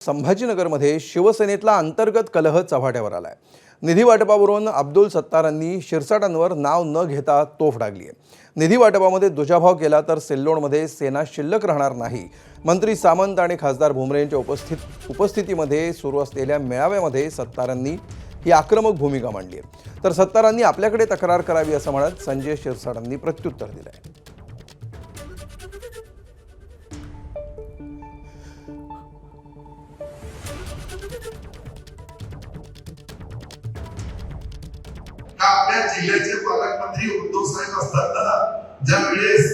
संभाजीनगरमध्ये शिवसेनेतला अंतर्गत कलह चव्हाट्यावर आलाय। निधी वाटपावरून अब्दुल सत्तारांनी शिरसाटांवर नाव न घेता तोफ डागली आहे। निधी वाटपामध्ये दुजाभाव केला तर सिल्लोडमध्ये सेना शिल्लक राहणार नाही। मंत्री सामंत आणि खासदार भुमरे यांच्या उपस्थितीमध्ये सुरू असलेल्या मेळाव्यामध्ये सत्तारांनी ही आक्रमक भूमिका मांडली आहे। तर सत्तारांनी आपल्याकडे तक्रार करावी असं म्हणत संजय शिरसाटांनी प्रत्युत्तर दिलंय। आपल्या जिल्ह्याचे पालकमंत्री उद्धव साहेब असताना ज्या वेळेस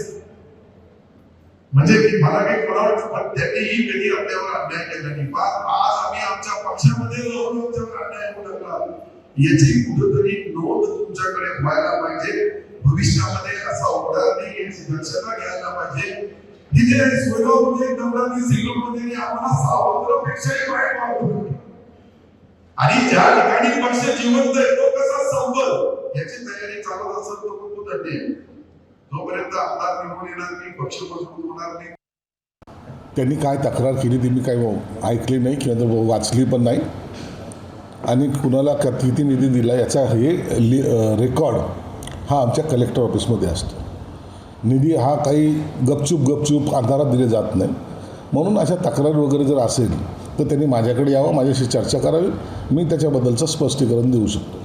म्हणजे की मला काही कळत पण त्यांनीही कधी आपल्यावर अन्याय केला नाही। पण आज आम्ही आमच्या पक्षामध्ये जाऊन आमच्यावर अन्याय होणार याची कुठेतरी नोंद तुमच्याकडे व्हायला पाहिजे। भविष्यामध्ये असा होणार नाही याची दक्षता घ्यायला पाहिजे। ही जे सोयगावमध्ये नवरात्री सिल्लोडमध्ये आम्हाला सावत्रपेक्षाही वाईट वाटतं आणि ज्या ठिकाणी पक्ष जिवंत आहे तो कसा संपल याची तयारी चालत असेल तो खूप आहे। जोपर्यंत आमदार निवडून येणार नाही पक्ष मजबूत होणार नाही। त्यांनी काय तक्रार केली ती मी काही ऐकली नाही किंवा वाचली पण नाही आणि कुणाला किती निधी दिला याचा हे रेकॉर्ड हा आमच्या कलेक्टर ऑफिसमध्ये असतो। निधी हा काही गपचूप अंधारात दिले जात नाही। म्हणून अशा तक्रार वगैरे जर असेल तर त्यांनी माझ्याकडे यावं, माझ्याशी चर्चा करावी, मी त्याच्याबद्दलचं स्पष्टीकरण देऊ शकतो।